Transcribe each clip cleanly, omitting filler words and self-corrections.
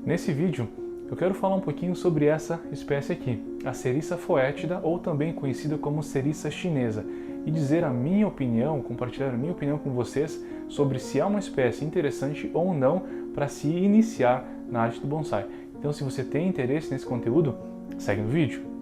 Nesse vídeo eu quero falar um pouquinho sobre essa espécie aqui, a Sericea foetida, ou também conhecida como Sericea chinesa, e dizer a minha opinião, compartilhar a minha opinião com vocês sobre se é uma espécie interessante ou não para se iniciar na arte do bonsai. Então, se você tem interesse nesse conteúdo, segue no vídeo.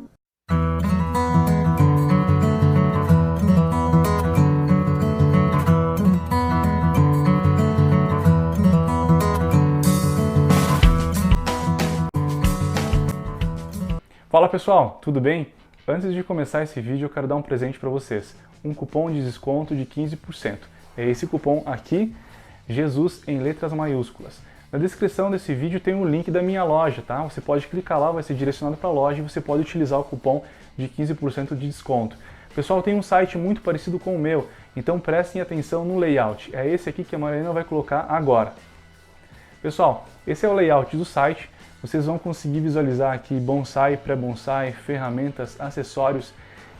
Fala pessoal, tudo bem? Antes de começar esse vídeo eu quero dar um presente para vocês, um cupom de desconto de 15%. É esse cupom aqui, Jesus em letras maiúsculas. Na descrição desse vídeo tem o link da minha loja, tá? Você pode clicar lá, vai ser direcionado para a loja e você pode utilizar o cupom de 15% de desconto. Pessoal, tem um site muito parecido com o meu, então prestem atenção no layout. É esse aqui que a Mariana vai colocar agora. Pessoal, esse é o layout do site. Vocês vão conseguir visualizar aqui bonsai, pré-bonsai, ferramentas, acessórios.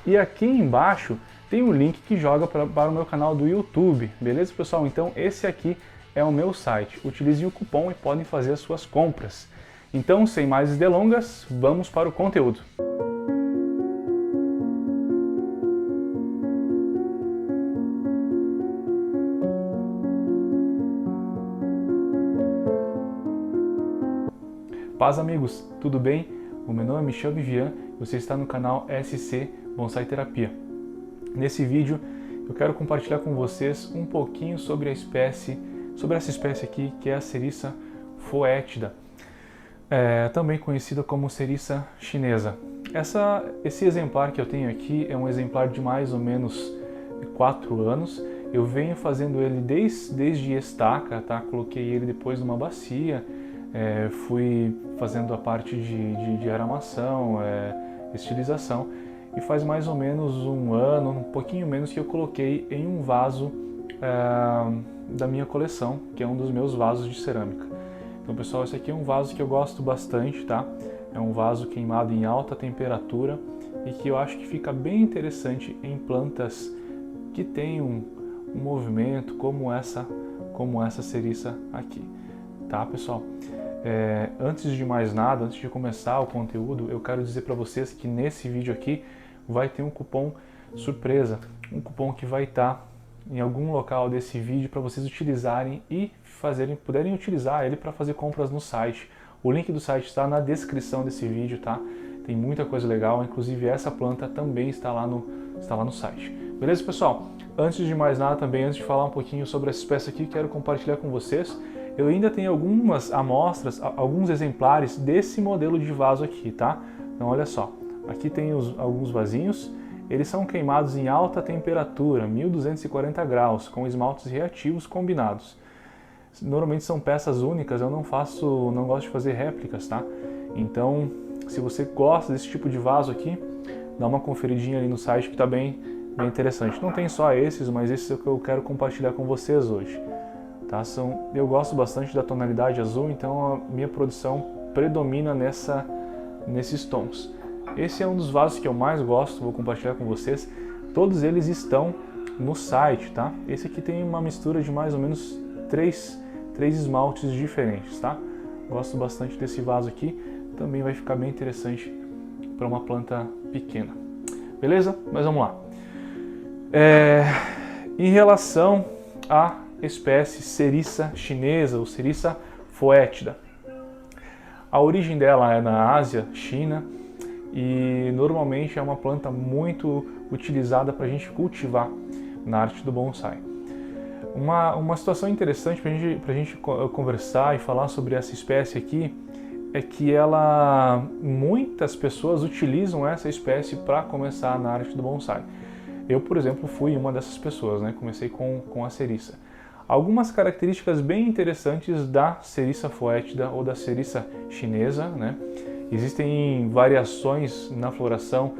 E aqui embaixo tem um link que joga para o meu canal do YouTube. Beleza, pessoal? Então esse aqui é o meu site. Utilizem o cupom e podem fazer as suas compras. Então, sem mais delongas, vamos para o conteúdo. Paz amigos, tudo bem? O meu nome é Michel Vivian e você está no canal SC Bonsai Terapia. Nesse vídeo eu quero compartilhar com vocês um pouquinho sobre essa espécie aqui que é a Sericea foetida, também conhecida como Sericea chinesa. Esse exemplar que eu tenho aqui é um exemplar de mais ou menos 4 anos. Eu venho fazendo ele desde estaca, tá? Coloquei ele depois numa bacia. Fui fazendo a parte de aramação, estilização, e faz mais ou menos um ano, um pouquinho menos, que eu coloquei em um vaso da minha coleção, que é um dos meus vasos de cerâmica. Então pessoal, esse aqui é um vaso que eu gosto bastante, tá? É um vaso queimado em alta temperatura e que eu acho que fica bem interessante em plantas que têm um movimento como essa Sericea aqui. Tá, pessoal? Antes de mais nada, antes de começar o conteúdo, eu quero dizer para vocês que nesse vídeo aqui vai ter um cupom surpresa, um cupom que vai estar em algum local desse vídeo para vocês utilizarem e puderem utilizar ele para fazer compras no site. O link do site está na descrição desse vídeo, tá? Tem muita coisa legal, inclusive essa planta também está lá no site. Beleza, pessoal? Antes de mais nada também, antes de falar um pouquinho sobre essa espécie aqui, quero compartilhar com vocês. Eu ainda tenho algumas amostras, alguns exemplares desse modelo de vaso aqui, tá? Então olha só, aqui tem alguns vasinhos, eles são queimados em alta temperatura, 1240 graus, com esmaltes reativos combinados. Normalmente são peças únicas, eu não gosto de fazer réplicas, tá? Então, se você gosta desse tipo de vaso aqui, dá uma conferidinha ali no site que tá bem interessante. Não tem só esses, mas esses é o que eu quero compartilhar com vocês hoje. Tá? Eu gosto bastante da tonalidade azul, então a minha produção predomina nesses tons. Esse é um dos vasos que eu mais gosto, vou compartilhar com vocês. Todos eles estão no site, tá? Esse aqui tem uma mistura de mais ou menos três esmaltes diferentes, tá? Gosto bastante desse vaso aqui, também vai ficar bem interessante para uma planta pequena. Beleza? Mas vamos lá. Em relação a espécie Sericea chinesa ou Sericea foetida. A origem dela é na Ásia, China, e normalmente é uma planta muito utilizada para a gente cultivar na arte do bonsai. Uma situação interessante para a gente conversar e falar sobre essa espécie aqui é que muitas pessoas utilizam essa espécie para começar na arte do bonsai. Eu, por exemplo, fui uma dessas pessoas, né? Comecei com a Sericea. Algumas características bem interessantes da Sericea foetida ou da Sericea chinesa, né? Existem variações na floração.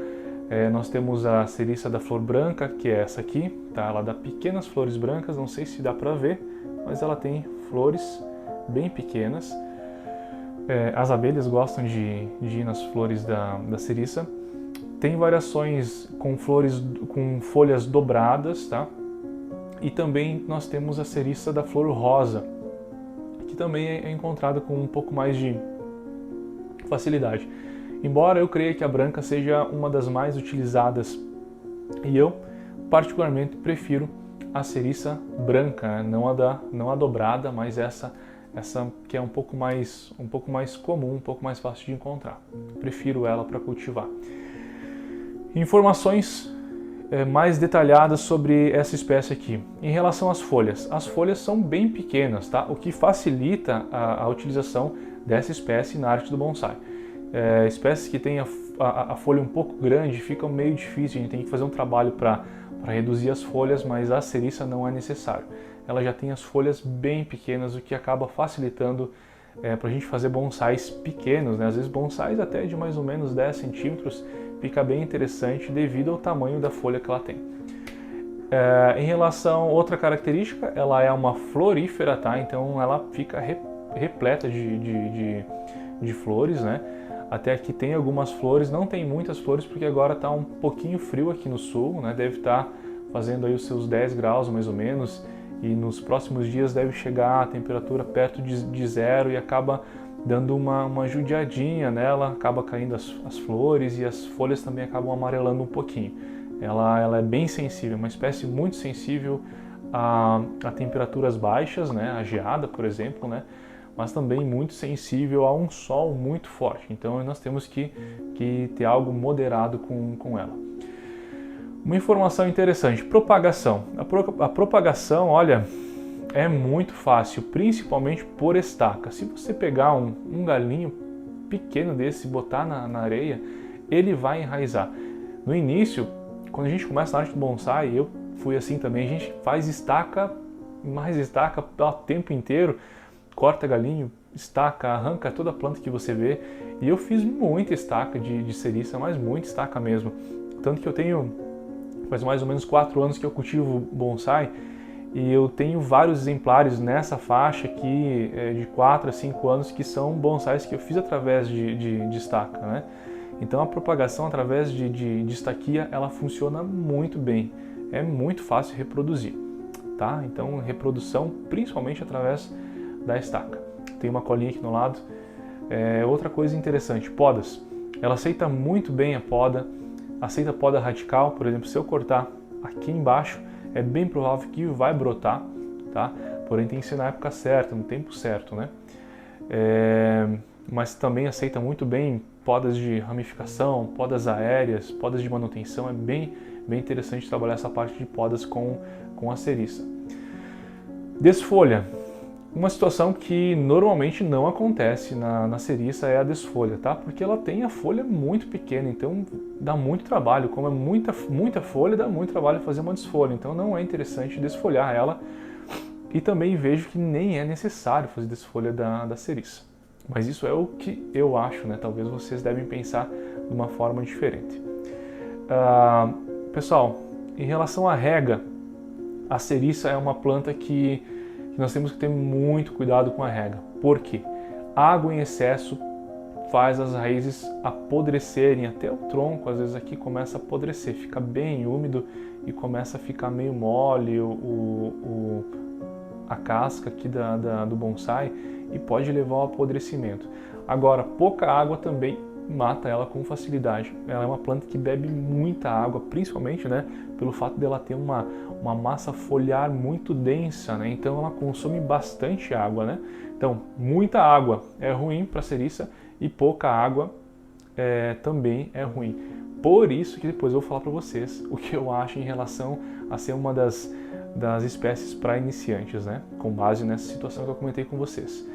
Nós temos a Sericea da flor branca, que é essa aqui, tá? Ela dá pequenas flores brancas, não sei se dá para ver, mas ela tem flores bem pequenas. As abelhas gostam de ir nas flores da Sericea. Tem variações com folhas dobradas, tá? E também nós temos a Sericea da flor rosa, que também é encontrada com um pouco mais de facilidade. Embora eu creia que a branca seja uma das mais utilizadas, e eu particularmente prefiro a ceriça branca, não a dobrada, mas essa que é um pouco mais comum, um pouco mais fácil de encontrar. Prefiro ela para cultivar. Informações mais detalhadas sobre essa espécie aqui. Em relação às folhas são bem pequenas, tá? O que facilita a utilização dessa espécie na arte do bonsai. Espécies que têm a folha um pouco grande fica meio difícil, a gente tem que fazer um trabalho para reduzir as folhas, mas a ceriça não é necessário. Ela já tem as folhas bem pequenas, o que acaba facilitando para a gente fazer bonsais pequenos, né? Às vezes bonsais até de mais ou menos 10 centímetros fica bem interessante devido ao tamanho da folha que ela tem. Em relação a outra característica, ela é uma florífera, tá? Então ela fica repleta de flores, né? Até aqui tem algumas flores, não tem muitas flores porque agora está um pouquinho frio aqui no sul, né? Deve estar fazendo aí os seus 10 graus mais ou menos, e nos próximos dias deve chegar a temperatura perto de zero e acaba dando uma judiadinha nela, acaba caindo as flores e as folhas também acabam amarelando um pouquinho. Ela é bem sensível, uma espécie muito sensível a temperaturas baixas, né? A geada, por exemplo, né? Mas também muito sensível a um sol muito forte. Então nós temos que ter algo moderado com ela. Uma informação interessante, propagação. A propagação, olha, é muito fácil, principalmente por estaca. Se você pegar um galinho pequeno desse e botar na areia, ele vai enraizar. No início, quando a gente começa na arte do bonsai, eu fui assim também, a gente faz estaca, mais estaca o tempo inteiro, corta galinho, estaca, arranca toda a planta que você vê. E eu fiz muita estaca de ceriça, mas muita estaca mesmo. Tanto que eu tenho, faz mais ou menos 4 anos que eu cultivo bonsai, e eu tenho vários exemplares nessa faixa aqui, de 4 a 5 anos, que são bonsais que eu fiz através de estaca, né? Então a propagação através de estaquia, ela funciona muito bem. É muito fácil reproduzir, tá? Então reprodução principalmente através da estaca. Tem uma colinha aqui no lado. Outra coisa interessante, podas. Ela aceita muito bem a poda, aceita poda radical. Por exemplo, se eu cortar aqui embaixo, é bem provável que vai brotar, tá? Porém tem que ser na época certa, no tempo certo, né? Mas também aceita muito bem podas de ramificação, podas aéreas, podas de manutenção. É bem interessante trabalhar essa parte de podas com a ceriça. Desfolha. Uma situação que normalmente não acontece na ceriça é a desfolha, tá? Porque ela tem a folha muito pequena, então dá muito trabalho. Como é muita folha, dá muito trabalho fazer uma desfolha. Então não é interessante desfolhar ela. E também vejo que nem é necessário fazer desfolha da ceriça. Mas isso é o que eu acho, né? Talvez vocês devem pensar de uma forma diferente. Pessoal, em relação à rega, a ceriça é uma planta que nós temos que ter muito cuidado com a rega. Por quê? Água em excesso faz as raízes apodrecerem, até o tronco às vezes aqui começa a apodrecer, fica bem úmido e começa a ficar meio mole a casca aqui do bonsai e pode levar ao apodrecimento. Agora, pouca água também mata ela com facilidade. Ela é uma planta que bebe muita água, principalmente, né, pelo fato dela ter uma massa foliar muito densa, né? Então ela consome bastante água, né? Então, muita água é ruim para a ceriça e pouca água também é ruim. Por isso que depois eu vou falar para vocês o que eu acho em relação a ser uma das espécies para iniciantes, né? Com base nessa situação que eu comentei com vocês.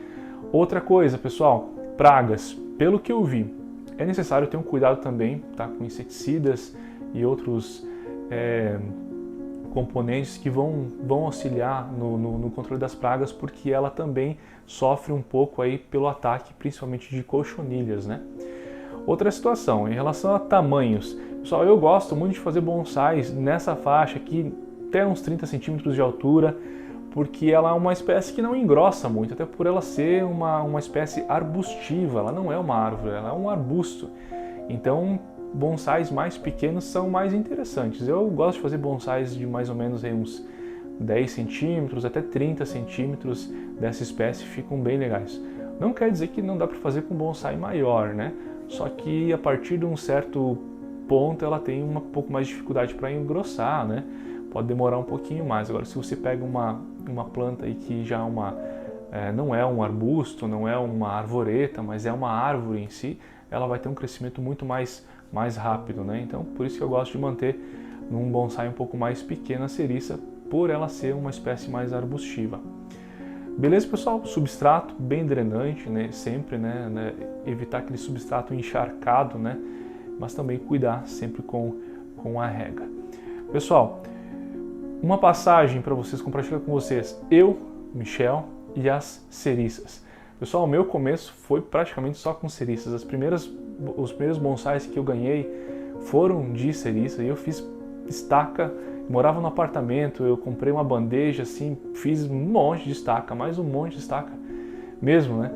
Outra coisa, pessoal, pragas. Pelo que eu vi, é necessário ter um cuidado também, tá, com inseticidas e outros componentes que vão auxiliar no controle das pragas, porque ela também sofre um pouco aí pelo ataque, principalmente de cochonilhas, né? Outra situação, em relação a tamanhos. Pessoal, eu gosto muito de fazer bonsais nessa faixa aqui, até uns 30 centímetros de altura, porque ela é uma espécie que não engrossa muito, até por ela ser uma espécie arbustiva. Ela não é uma árvore, ela é um arbusto. Então, bonsais mais pequenos são mais interessantes. Eu gosto de fazer bonsais de mais ou menos aí uns 10 centímetros até 30 centímetros dessa espécie ficam bem legais. Não quer dizer que não dá para fazer com bonsai maior, né? Só que a partir de um certo ponto ela tem um pouco mais de dificuldade para engrossar, né? Pode demorar um pouquinho mais. Agora, se você pega uma planta aí que já não é um arbusto, não é uma arvoreta, mas é uma árvore em si, ela vai ter um crescimento muito mais rápido, né? Então, por isso que eu gosto de manter num bonsai um pouco mais pequeno a ceriça, por ela ser uma espécie mais arbustiva. Beleza, pessoal? Substrato bem drenante, né? Sempre, né? Evitar aquele substrato encharcado, né? Mas também cuidar sempre com a rega. Pessoal, uma passagem para vocês, compartilhar com vocês. Eu, Michel e as ceriças. Pessoal, o meu começo foi praticamente só com ceriças. Os primeiros bonsais que eu ganhei foram de ceriça e eu fiz estaca. Morava no apartamento, eu comprei uma bandeja, assim, fiz um monte de estaca, mais um monte de estaca mesmo, né?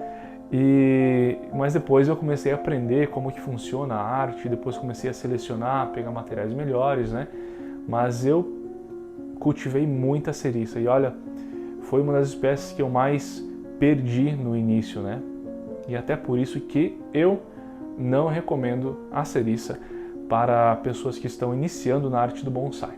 Mas depois eu comecei a aprender como que funciona a arte, depois comecei a selecionar, pegar materiais melhores, né? Mas eu cultivei muita ceriça e olha, foi uma das espécies que eu mais perdi no início, né? E até por isso que eu não recomendo a ceriça para pessoas que estão iniciando na arte do bonsai.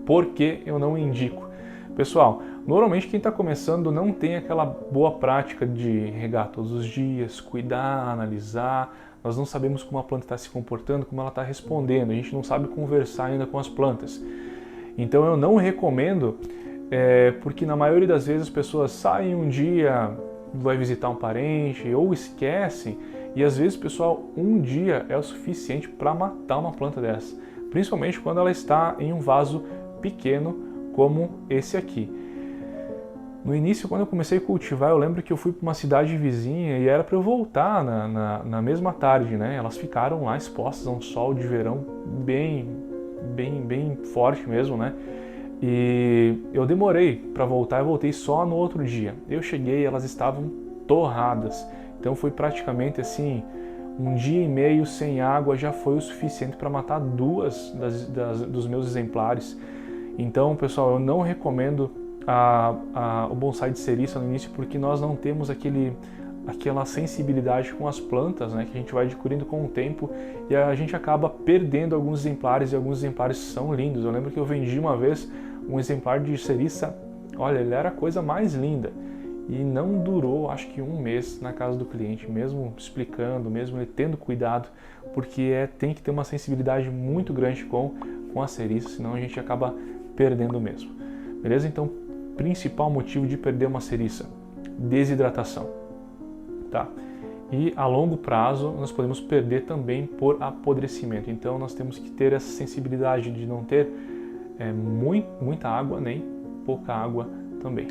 Por que eu não indico? Pessoal, normalmente quem está começando não tem aquela boa prática de regar todos os dias, cuidar, analisar. Nós não sabemos como a planta está se comportando, como ela está respondendo. A gente não sabe conversar ainda com as plantas. Então eu não recomendo, porque na maioria das vezes as pessoas saem um dia, vai visitar um parente ou esquecem. E às vezes, pessoal, um dia é o suficiente para matar uma planta dessa. Principalmente quando ela está em um vaso pequeno como esse aqui. No início, quando eu comecei a cultivar, eu lembro que eu fui para uma cidade vizinha e era para eu voltar na mesma tarde, né? Elas ficaram lá expostas a um sol de verão bem forte mesmo, né? E eu demorei para voltar, eu voltei só no outro dia. Eu cheguei, elas estavam torradas. Então foi praticamente assim, um dia e meio sem água já foi o suficiente para matar duas dos meus exemplares. Então, pessoal, eu não recomendo o bonsai de ceriça no início porque nós não temos aquela sensibilidade com as plantas, né, que a gente vai adquirindo com o tempo e a gente acaba perdendo alguns exemplares e alguns exemplares são lindos. Eu lembro que eu vendi uma vez um exemplar de ceriça, olha, ele era a coisa mais linda e não durou, acho que um mês na casa do cliente, mesmo explicando, mesmo ele tendo cuidado, porque tem que ter uma sensibilidade muito grande com a ceriça, senão a gente acaba perdendo mesmo. Beleza? Então, principal motivo de perder uma ceriça, desidratação. Tá? E a longo prazo nós podemos perder também por apodrecimento. Então nós temos que ter essa sensibilidade de não ter muita água nem pouca água também.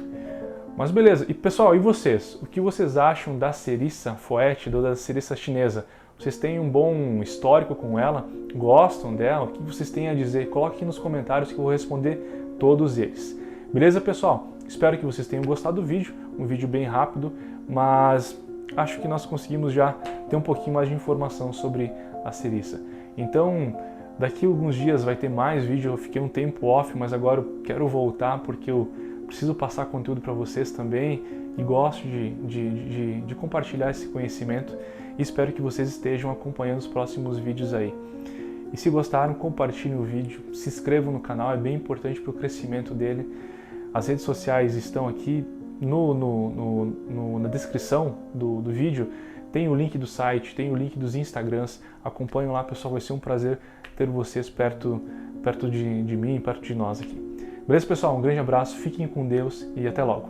Mas beleza, e pessoal, e vocês? O que vocês acham da ceriça foetida ou da ceriça chinesa? Vocês têm um bom histórico com ela? Gostam dela? O que vocês têm a dizer? Coloque aqui nos comentários que eu vou responder todos eles. Beleza, pessoal? Espero que vocês tenham gostado do vídeo, um vídeo bem rápido, mas acho que nós conseguimos já ter um pouquinho mais de informação sobre a ceriça. Então, daqui a alguns dias vai ter mais vídeo, eu fiquei um tempo off, mas agora eu quero voltar porque eu preciso passar conteúdo para vocês também e gosto de compartilhar esse conhecimento e espero que vocês estejam acompanhando os próximos vídeos aí. E se gostaram, compartilhem o vídeo, se inscrevam no canal, é bem importante para o crescimento dele. As redes sociais estão aqui na descrição do vídeo, tem o link do site, tem o link dos Instagrams, acompanhem lá, pessoal, vai ser um prazer ter vocês perto de mim, perto de nós aqui. Beleza, pessoal? Um grande abraço, fiquem com Deus e até logo.